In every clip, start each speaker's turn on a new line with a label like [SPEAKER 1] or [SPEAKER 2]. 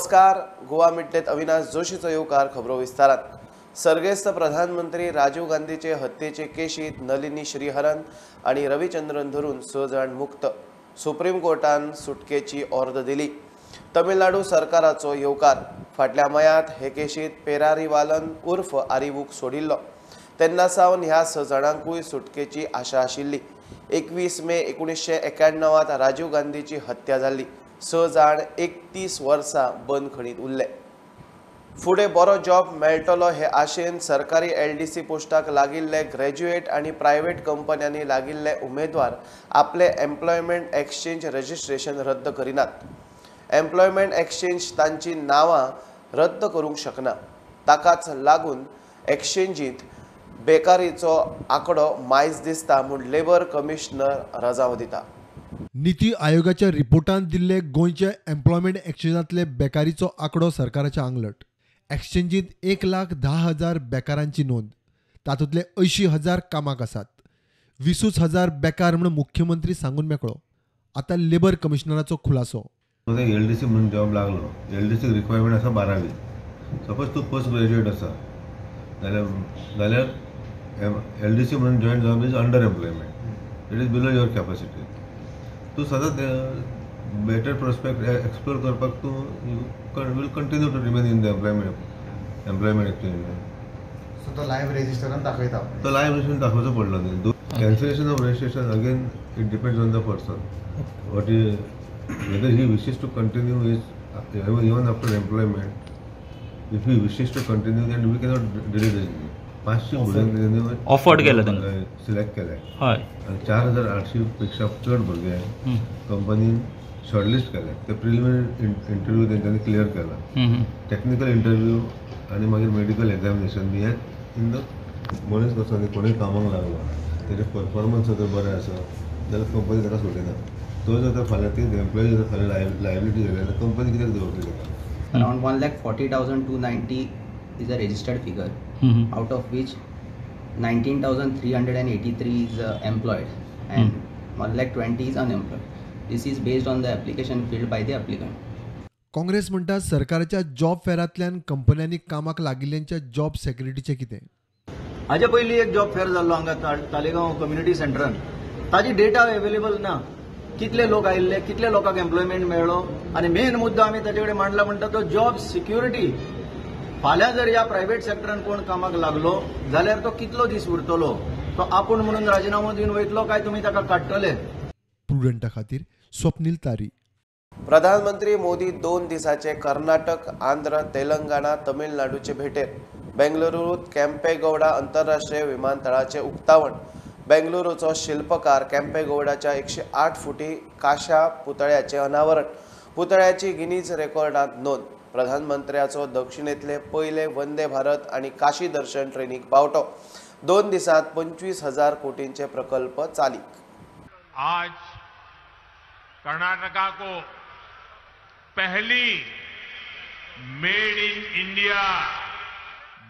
[SPEAKER 1] नमस्कार. गोवा मिडलेत अविनाश जोशीचो येवकार खबरो विस्तारात. सर्गेस्त प्रधानमंत्री राजीव गांधीचे हत्येचे केशीत नलिनी श्रीहरन आणि रविचंद्रन धरून 6 जाण मुक्त. सुप्रीम कोर्टान सुटकेची ऑर्डर दिली. तमिळनाडू सरकाराचो येवकार. फाटल्या मयात हे केशीत पेरारीवालन उर्फ आरिवूक सोडिल्लो. तेन्ना सावन ह्या 6 जाणांकूय सुटकेची आशा आशिल्ली. 21 मे 1991 राजीव गांधीची हत्या जाल्ली. 6 जाण 31 वर्सां बंदखणीत उरले. फुडें बरो जॉब मेळटलो हे आशेन सरकारी LDC पोस्टाक लागिल्ले ग्रॅज्युएट आणि प्रायव्हेट कंपन्यांनी लागिल्ले उमेदवार आपले एम्प्लॉयमेंट एक्सचेंज रजिस्ट्रेशन रद्द करिनात. एम्प्लॉयमेंट एक्सचेंज तांची नावां रद्द करूंक शकना. ताकाच लागून एक्सचेंजींत बेकारीचो आंकडो मायज दिसता म्हूण लेबर कमिशनर रजाव दिता.
[SPEAKER 2] नीती आयोगाच्या रिपोर्टान दिल्ले गोंयच्या एम्प्लॉयमेंट एक्सचेंजांतले बेकारीचो आंकडो सरकाराच्या आंगलट. एक्सचेंजींत 1,10,000 बेकारांची नोंद. तातूंतले 80,000 कामाक आसात. 20,000 बेकार म्हूण मुख्यमंत्री सांगून मेकळो. आतां लेबर कमिशनराचो खुलासो.
[SPEAKER 3] LDC म्हणून जॉब लागलो. LDC रिक्वायरमेंट आसा 12वी. सपोज तूं पोस्ट ग्रॅज्युएट आसा जाल्यार LDC म्हणून जॉईन जावप is under employment. It is below your capacity. तूं सदांच बेटर प्रोस्पेक्ट एक्सप्लोर करपाक तूं will continue to remain in the employment exchange.
[SPEAKER 4] So तो लायव्ह रेजिस्टरान दाखयता.
[SPEAKER 3] तो लायव्ह रजिस्ट्रेशन दाखोवचो पडलो न्ही. Cancellation of registration again it depends on the person. What is whether he wishes to continue his even after employment. If he wishes to continue, then we cannot delete his name. 500 भुरग्यांनी
[SPEAKER 5] offered केलं तांकां,
[SPEAKER 3] select केलें.
[SPEAKER 5] हय.
[SPEAKER 3] आनी 4,800 पेक्षा चड भुरगे कंपनीन शॉर्टलिस्ट केले. ते प्रिलिमिनरी इंटरव्यू तेंच्यांनी क्लियर केला. टेक्निकल इंटरव्यू आनी मागीर मेडिकल एग्जामिनेशन बी हें इन द मनीस कसो न्ही कोणूय कामाक लागलो तेजे परफॉर्मन्स जर बरें आसा जाल्यार कंपनी ताका सोडिना. तो जर फाल्यां ती एम्प्लॉई जर फाल्यां लायबिलिटी जाली जाल्यार कंपनी कित्याक दवरतली ताका.
[SPEAKER 6] Around 1,40,290 is a registered figure, out of which 19,383 is employed and 1,20,000 is unemployed. This is based on the application filled by the applicant.
[SPEAKER 2] Congress म्हणटा सरकाराच्या जॉब फेरांतल्यान कंपन्यांनी कामाक लागिल्ल्यांच्या जॉब सेक्युरिटीचें कितें.
[SPEAKER 7] हाजे पयलीं एक जॉब फेर जाल्लो हांगा तालेगांव कम्युनिटी सेंटरान. ताजी डेटा अवेलेबल ना. कितले लोक आयिल्ले, कितले लोकांक एम्प्लॉयमेंट मेळ्ळो आनी मेन मुद्दो आमी ताचे कडेन मांडला म्हणटा तो जॉब सिक्युरिटी. फाल्यां जर ह्या प्रायव्हेट सेक्टरान कोण कामाक लागलो जाल्यार तो कितलो दीस उरतलो. तो आपूण म्हणून राजिनामो दिवन वयतलो काय तुमी ताका काडटले.
[SPEAKER 2] प्रुडंटा खातीर स्वप्नील तारी.
[SPEAKER 1] प्रधानमंत्री मोदी 2 दिसाचे कर्नाटक, आंध्र, तेलंगणा, तमिळनाडूचे भेटेर. बेंगलुरूत केंपेगौडा आंतरराष्ट्रीय विमानतळाचे उक्तावण. बेंगलुरूचो शिल्पकार केंपेगौडाच्या 108 फुटी काशा पुतळ्याचे अनावरण. पुतळ्याची गिनीज रेकॉर्डांत नोंद. प्रधानमंत्र्याचो दक्षिणेतले पयले वंदे भारत आणि काशी दर्शन ट्रेनीक बावटो. 2 दिसांत 25,000 कोटींचे प्रकल्प चालीक.
[SPEAKER 8] आज कर्नाटका को पहली made in India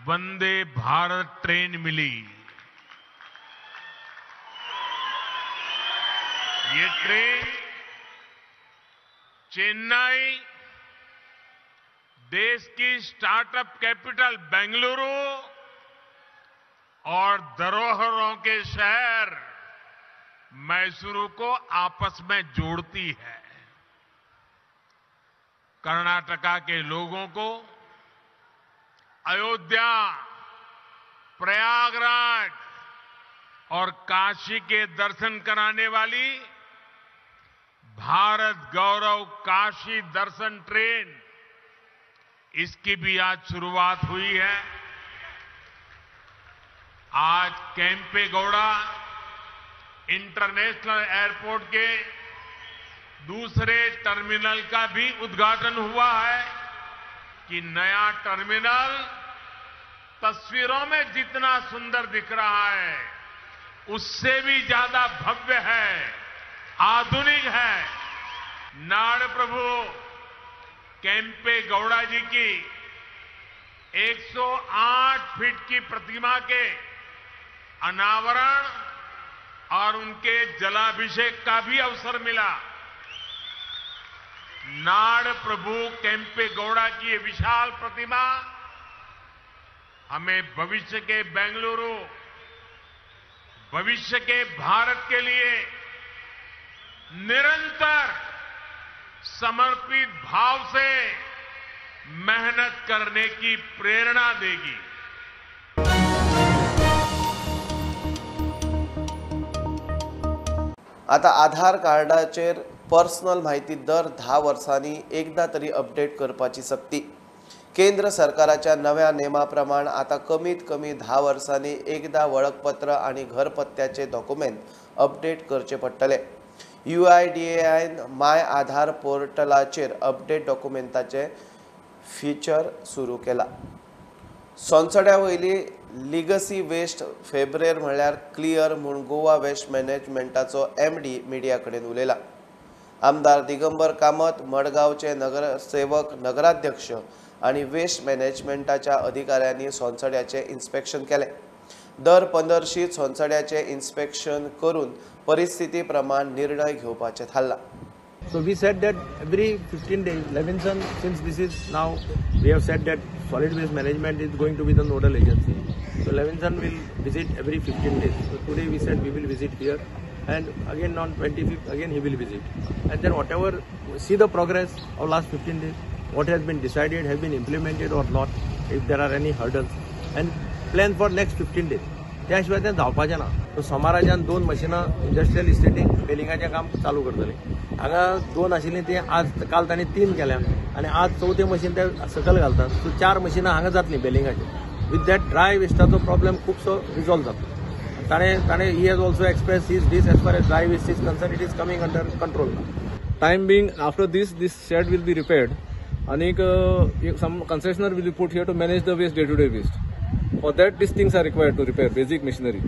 [SPEAKER 8] Vande Bharat train मिली. ये ट्रेन चेन्नई, देश की स्टार्टअप कैपिटल बेंगलुरु और धरोहरों के शहर मैसूरू को आपस में जोड़ती है. कर्नाटका के लोगों को अयोध्या, प्रयागराज और काशी के दर्शन कराने वाली भारत गौरव काशी दर्शन ट्रेन, इसकी भी आज शुरुआत हुई है. आज केंपेगौड़ा इंटरनेशनल एयरपोर्ट के दूसरे टर्मिनल का भी उद्घाटन हुआ है कि नया टर्मिनल तस्वीरों में जितना सुंदर दिख रहा है उससे भी ज्यादा भव्य है, आधुनिक है. नाड़ प्रभु केंपेगौड़ा जी की 108 फीट की प्रतिमा के अनावरण और उनके जलाभिषेक का भी अवसर मिला. नाड़ प्रभु केम्पे गौड़ा की ये विशाल प्रतिमा हमें भविष्य के बेंगलुरु, भविष्य के भारत के लिए निरंतर समर्पित भाव से मेहनत करने की प्रेरणा देगी।
[SPEAKER 1] आता आधार कार्डाचेर पर्सनल माहिती दर 10 वर्सांनी एकदा तरी अपडेट करपाची सक्ती। केंद्र सरकाराच्या नव्या नेमाप्रमाण आता कमीत कमी 10 वर्सांनी एकदा वळखपत्र आणि घरपत्त्याचे डॉक्युमेंट अपडेट करचे पडटले। UIDAIन माय आधार पोर्टलाचेर अपडेट डॉक्युमेंटाचे फीचर सुरू केला। सोंसड्या वयली लिगसी वेस्ट फेब्रेर म्हणल्यार क्लियर म्हूण गोवा वेस्ट मॅनेजमेंटाचो MD मिडिया कडेन उलयला। आमदार दिगंबर कामत, मडगांवचे नगरसेवक, नगराध्यक्ष आणि वेस्ट मॅनेजमेंटाच्या अधिकाऱ्यांनी सोंसड्याचे इन्स्पेक्शन केले। दर 15शीं सोंसड्याचे इन्स्पेक्शन करून परिस्थिती प्रमाण निर्णय घेवपाचे थारला।
[SPEAKER 5] So we said that every 15 days, Levinson, since this is now, we have said that solid waste management is going to be the nodal agency. So Levinson will visit every 15 days. So today we said we will visit here, and again on 25th, again he will visit. And then whatever, see the progress of last 15 days, what has been decided, has been implemented or not, if there are any hurdles, and plan for next 15 days. त्याशिवाय ते धांवपाचें ना। So सोमाराच्यान 2 मशिनां industrial इस्टेटीक बेलिंगाचें काम चालू करतले। हांगा 2 आशिल्लीं ती आज काल तांणी 3 केल्या आनी आज 4थें मशीन ते सकयल घालतात। सो 4 मशिनां हांगा जातलीं बेलिंगाची। विथ दॅट ड्राय वेस्टाचो प्रॉब्लेम खूबसो रिजॉल्व जातलो। ताणें he has also express his this as far as dry waste is concern, it is coming under control. Time being after this shed will be repaired and some concessionaire will be put here to manage the waste, day-to-day waste. For that, these things are required to repair basic machinery.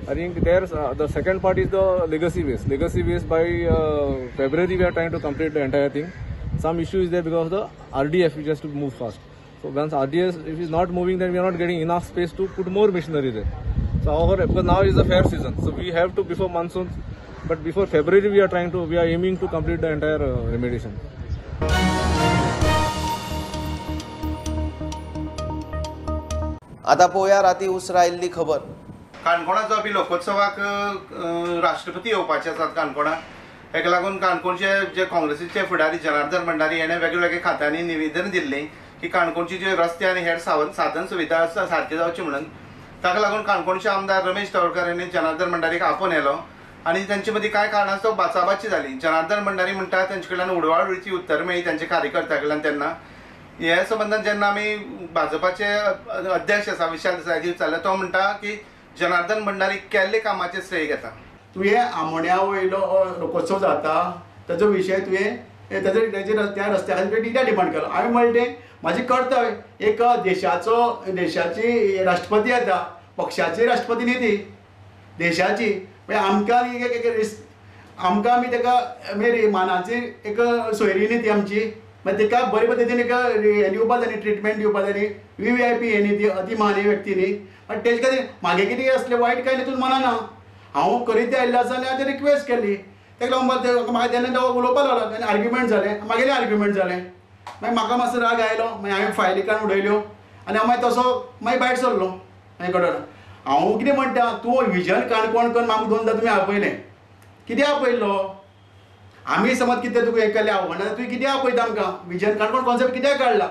[SPEAKER 5] I think there's the second part is the legacy waste. Legacy waste by February we are trying to complete the entire thing. Some issue is there because of the RDF, which has to move fast. So once RDF if is not moving, then we are not getting enough space to put more machinery there. So however, because now is the fair season, so we have to before monsoons, but before February we are aiming to complete the entire remediation.
[SPEAKER 1] आता पळोवया राती उसरायिल्ली खबर।
[SPEAKER 4] काणकोणाचो बी लोकोत्सवाक राष्ट्रपती येवपाचे आसात काणकोणा। हेका लागून काणकोणचे जे काँग्रेसीचे फुडारी जनार्दन भंडारी हेणें वेगवेगळ्या खात्यांनी निवेदन दिल्लें की काणकोणची जे रस्ते आनी हेर साधन सुविधा आसा सारके जावचे म्हणून। ताका लागून काणकोणचे आमदार रमेश तवडकर यांनी जनार्दन भंडारीक आपोवन येलो आनी तांचे मदीं कांय कारणास्तव बाचाबाची जाली। जनार्दन भंडारी म्हणटा तांचे कडल्यान उडवाउडवीची उत्तर मेळ्ळी तांचे कार्यकर्त्यां कडल्यान। तेन्ना ह्या संबंधान जेन्ना आमी भाजपाचे अध्यक्ष आसा विशाल देसाय विचारले, तो म्हणटा की जनार्दन भंडारी केल्ले कामाचे श्रेय घेता।
[SPEAKER 9] तुवें आमोण्या वयलो लोकोत्सव जाता ताचो विशय तुवें त्या रस्त्या खातीर कित्याक डिमांड केलो? हांवें म्हणलें म्हाजें कर्तव्य, एक देशाची राष्ट्रपती येता, पक्षाची राष्ट्रपती न्ही ती, देशाची। आमकां आमी ताका मानाची एक सोयरी न्ही ती आमची, मागीर ताका बरे पद्दतीन एक हे दिवपा जाय, ट्रिटमेंट दिवपा जाय। VVIP हे न्ही ती, अति महान व्यक्ती न्ही। पण तेजे खातीर म्हागे कितें असलें वायट कांय तितून मनाना। हांव करीत आयिल्लो आसा आनी हांवें रिक्वेस्ट केली। ताका लागून म्हाका तेन्ना तो उलोवपाक लागलो आनी आर्ग्युमेंट जालें, मागेलें आर्ग्युमेंट जालें। मागीर म्हाका मातसो राग आयलो, मागीर हांवें फायली काडून उडयल्यो आनी हांव मागीर तसो मागीर भायर सरलो। हांवें कडून हांव कितें म्हणटा, तूं विजन काणकोण करून म्हाका 2दा तुवें आपयलें, कित्याक आपयल्लो? आमी समज कितें तुका हें केलें आवडना, तुवें कित्याक आपयता आमकां? विजन काणकोण कॉन्सेप्ट कित्याक काडला?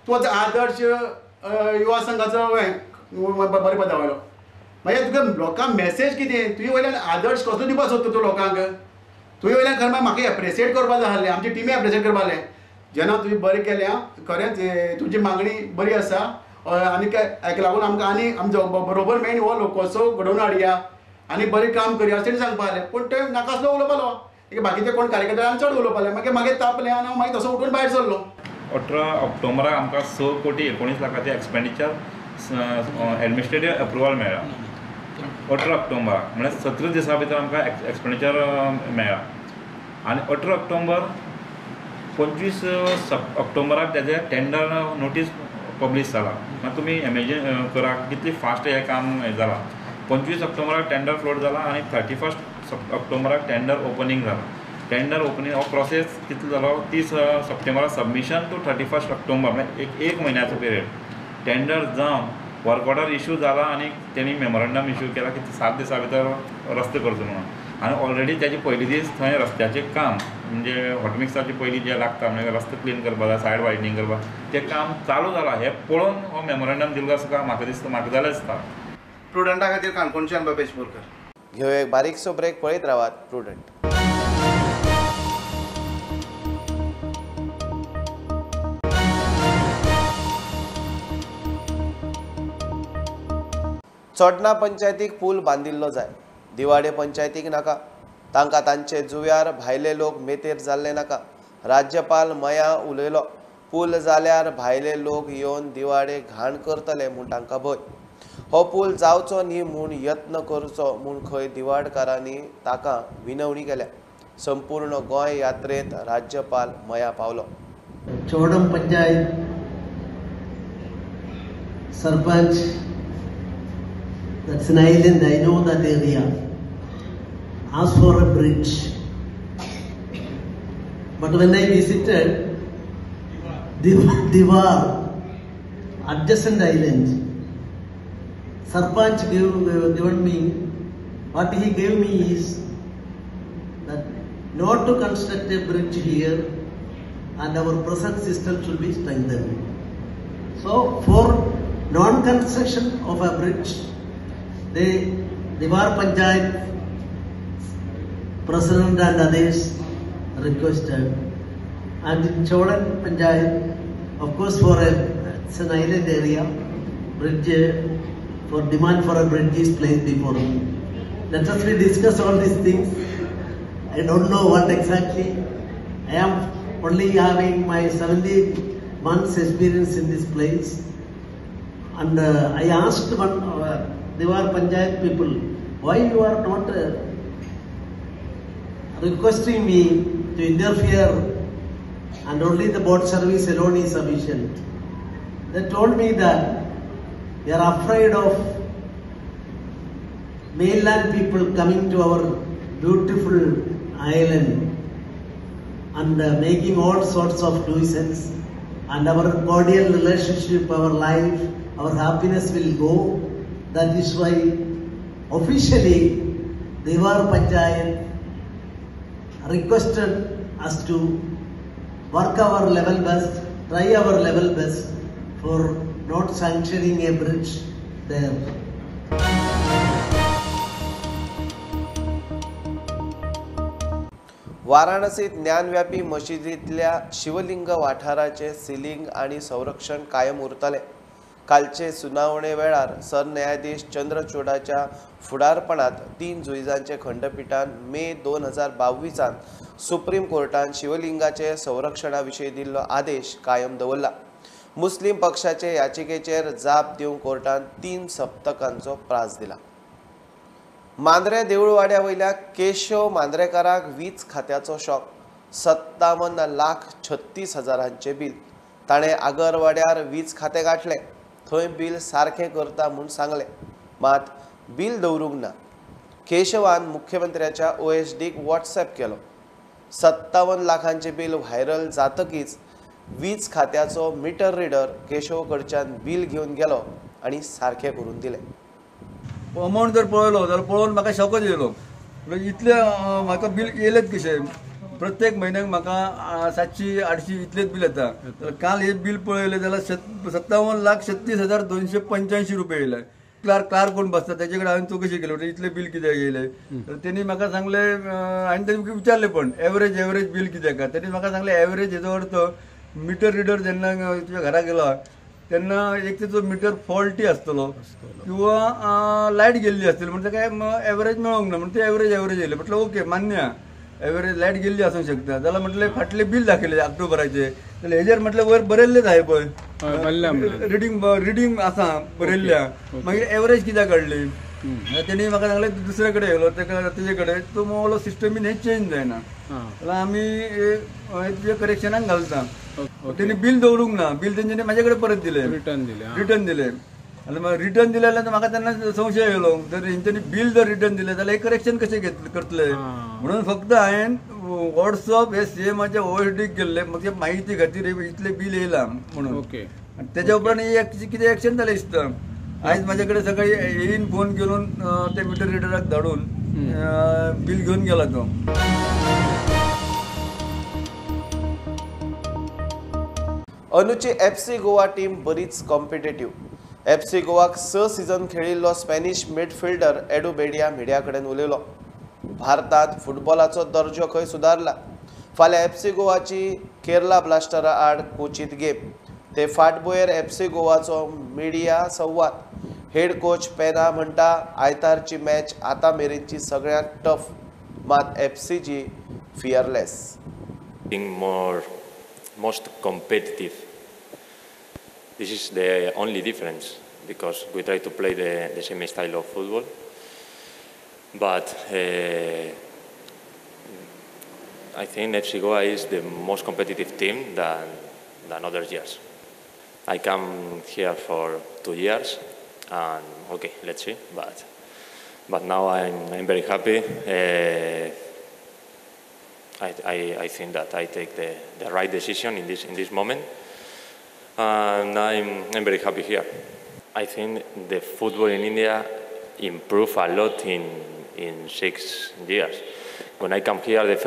[SPEAKER 9] तूं आतां आदर्श युवा संघाचो बरें पदावलो, मागीर तुका लोकांक मॅसेज कितें? तुवें वयल्यान आदर्श कसलो दिवपाक सोदता तूं लोकांक? तुवें वयल्यान खरें मागीर म्हाका एप्रिशिएट करपा जाय आसलें, आमची टिमी एप्रिशिएट करपा जालें। जेन्ना तुवें बरें केलें, खरेंच तुजी मागणी बरी आसा आनी हेका लागून आमकां आनी आमचो बरोबर मेळून हो लोकोत्सव घडोवन हाडया आनी बरें काम करया अशें सांगपा जालें। पूण ते नाकासलो उलोवपा लागलो। बाकीचे कोण कार्यकर्ते चड उलोवपाक लागले, मागीर तापलें आनी हांव मागीर तसो उठून भायर सरलो।
[SPEAKER 10] 18 ऑक्टोबराक आमकां 6,19,00,000 एक्सपेंडिचर एडमिनिस्ट्रेटीव अप्रुवल मेळ्ळा। 18 ऑक्टोबराक म्हळ्यार 17 दिसां भितर आमकां एक्सपेंडिचर मेळ्ळा। आनी 18 ऑक्टोबर 25 ऑक्टोबराक तेजे टेंडर नोटीस पब्लीश जाला। मागीर तुमी इमेजीन करा कितली फास्ट हें काम जालां। 25 ऑक्टोबराक टेंडर फ्लोट जाला आनी 31 ऑक्टोबराक टेंडर ओपनिंग जाला। टेंडर ओपनिंग हो प्रोसेस कितलो जालो 30 सप्टेंबरा सबमिशन टू 31 ऑक्टोबर म्हणजे एक म्हयन्याचो पिरियड. टेंडर जावन वर्क ऑर्डर इश्यू जाला आनी तेणी मेमोरंडम इश्यू केला की 7 दिसां भितर रस्तो करचो म्हणून. आनी ऑलरेडी त्याचे पयलीं दीस थंय रस्त्याचें काम म्हणजे हॉटमिक्साचे पयलीं जें लागता म्हणजे रस्तो क्लीन करपाक जाय, सायड वायडनींग करपाक, तें काम चालू जालां. हें पळोवन हो मेमोरंडम दिलो आसा म्हाका दिसता, म्हाका जाल्यार दिसता.
[SPEAKER 4] प्रुडंटा खातीर काणकोणच्यान बाबेश बोरकर.
[SPEAKER 1] घेऊ एक बारीकसो ब्रेक, पळयत रावात प्रुडंट. चोडणा पंचायतीक पूल बांदिल्लो जाय, दिवाडे पंचायतीक नाका. तांकां तांचे जुव्यार भायले लोक मेतेर जाल्ले नाका. राज्यपाल मया उलयलो, पूल जाल्यार भायले लोक येवन दिवाडे घाण करतले म्हूण तांकां भंय. हो पूल जावचो न्ही म्हूण यत्न करचो म्हूण खंय दिवाडकारांनी ताका विनवणी केल्या. संपूर्ण गोंय यात्रेंत राज्यपाल मया पावलो.
[SPEAKER 11] Chodan panchayat sarpanch, that's an island, I know that area, asked for a bridge. But when I visited Diwar, adjacent island, Sarpanch given me, what he gave me is that not to construct a bridge here and our present system should be strengthened. So for non-construction of a bridge, the Diwar Panchayat President and others requested, and in Chodan Panchayat, of course, it's an island area, bridge for demand for a bridge is placed before me. Let us discuss all these things. I don't know what exactly. I am only having my 70 months experience in this place, and I asked one Diwar Panchayat people, why you are not requesting me to interfere and only the boat service alone is sufficient. They told me that they are afraid of mainland people coming to our beautiful island and making all sorts of nuisance, and our cordial relationship, our life, our happiness will go. That is why officially Diwar Panchayat requested us to work our level best, try our level best for not sanctioning a bridge there.
[SPEAKER 1] वाराणसीत ज्ञानव्यापी मशिदीतल्या शिवलिंग वाठाराचे sealing आणि संरक्षण कायम उरतले. कालचे सुनावणे वेळार सरन्यायाधीश चंद्रचूडाच्या फुडारपणात 3 जुइजांचे खंडपीठान मे 2022 सुप्रीम कोर्टान शिवलिंगाचे संरक्षणा विशीं दिल्लो आदेश कायम दवरला. मुस्लिम पक्षाचे याचिकेचेर जाप दिवंक कोर्टान 3 सप्तकांचो प्रास दिला. मांद्रे देऊळवाड्या वयल्या केशव मांद्रेकाराक वीज खात्याचो शॉक. 57,36,000 बिल. ताणें आगरवाड्यार वीज खातें गाठलें. थंय बिल सारखें करता म्हूण सांगलें, मात बिल दवरूंक ना. केशवान मुख्यमंत्र्याच्या OSDक व्हॉट्सॲप केलो. 57 लाखांचे बिल व्हायरल जातकीच वीज खात्याचो मिटर रिडर केशव कडच्यान बिल घेवन गेलो आनी सारखें करून दिलें.
[SPEAKER 7] अमावंट जर पळयलो जाल्यार पळोवन म्हाका शॉकच येयलो. इतले म्हाका बिल येयलेत कशे. प्रत्येक म्हयन्याक म्हाका 700-800 इतलेच बिल येता. काल हे बिल पळयलें जाल्यार 57,36,285 रुपये येयले. क्लार्क कोण बसता त्याचे कडेन हांवें चवकशी केली, इतले बिल कित्याक येयले. तर तेणी म्हाका सांगलें, हांवें तेणी विचारलें पण एवरेज बिल कित्याक काय. तेणी म्हाका सांगलें एवरेज हेजो अर्थ मिटर रिडर जेन्ना तुज्या घरा गेलो तेन्ना एक तेचो मिटर फॉल्टी आसतलो किंवा लायट गेल्ली आसतली म्हणजे काय एवरेज मेळोंक ना म्हणून ते एवरेज येयले. म्हटलं ओके मान्य, एवरेज लायट गेल्ली आसूंक शकता. जाल्यार म्हटलें फाटले बिल दाखयले ऑक्टोबराचे, जाल्यार हेजेर म्हटलें वयर बरयल्लेच आहाय पळय रिडींग आसा बरयल्ल्या, मागीर एवरेज कित्याक काडली. तेणी म्हाका सांगलें दुसरे कडेन येयलो तेजे कडेन तो मोबायलो सिस्टम बीन हे चेंज जायना, जाल्यार आमी तुजे करेक्शनाक घालता. तेणी बिल दवरूंक ना, बिल तेंच्यांनी म्हाजे कडेन परत दिलें, रिटर्न दिलें. आनी रिटर्न दिले जाल्यार म्हाका तेन्ना संशय येयलो जर हेंच्यांनी बील जर रिटर्न दिलें जाल्यार हे करेक्शन कशें करतले म्हणून फक्त हांवें व्हॉट्सअप हे सीएमाच्या ओएसडीक केल्ले म्हणजे माहिती खातीर इतलें बील येयलां म्हणून तेच्या उपरांत कितें एक्शन जालें दिसता आयज म्हाजे कडेन सकाळी येयन फोन करून ते मिटर रिडराक धाडून बील घेवन गेला तो.
[SPEAKER 1] अंदूची एफसी गोवा टीम बरीच कॉम्पिटेटिव्ह. एफसी गोवाक 6 सीझन खेळिल्लो स्पॅनिश मिडफिल्डर एडू बेडिया मिडिया कडेन उलयलो. भारतांत फुटबॉलाचो दर्जो खंय सुदारला. फाल्यां एफसी गोवाची केरला ब्लास्टरा आड कोचीत गेम. ते फाटभुंयेर एफसी गोवाचो मिडिया संवाद. हेड कोच पेना म्हणटा आयतारची मॅच आतां मेरेनची सगळ्यांत टफ, मात एफसीची fearless.
[SPEAKER 12] Most competitive. This is the only difference because we try to play the same style of football, but I think FC Goa is the most competitive team than other years. I come here for 2 years and okay, let's see, but now I'm very happy. I think that I take the right decision in this moment, and I'm very happy here. I think the football in India improved a lot in 6 years. When I come here the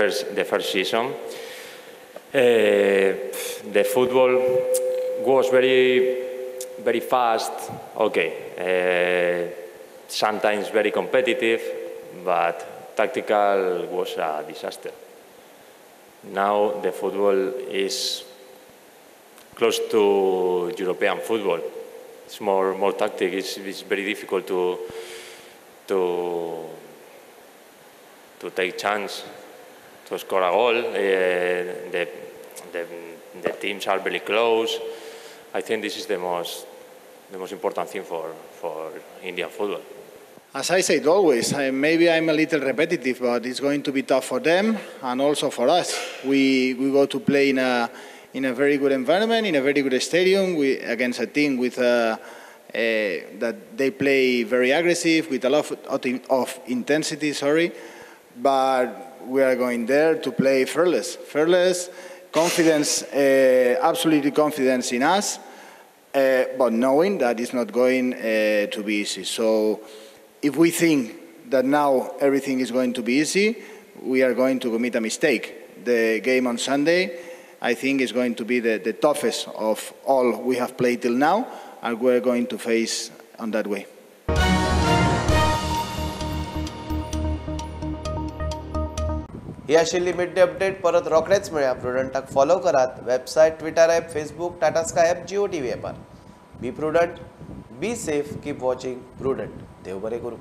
[SPEAKER 12] first season, the football was very fast. Okay, sometimes very competitive, but tactical was a disaster. Now the football is close to European football. It's more tactic. It's very difficult to take chance to score a goal. The teams are very close. I think this is the most important thing for Indian football.
[SPEAKER 13] As I said always, maybe I'm a little repetitive, but it's going to be tough for them and also for us. We go to play in a very good environment, in a very good stadium, against a team with that they play very aggressive, with a lot of intensity. But we are going there to play fearless, confidence, absolutely confidence in us, but knowing that it's not going to be easy. So if we think that now everything is going to be easy, we are going to commit a mistake. The game on Sunday, I think, is going to be the toughest of all we have played till now, and we're going to face on that way.
[SPEAKER 1] ही आशिल्ली mid day update. परत रोखडेच मेळया. प्रुडंटाक follow करात. Website, Twitter app, Facebook, Tata Sky app, Jio TV ॲपार. Be prudent, be safe, keep watching prudent. देव बरें करूं.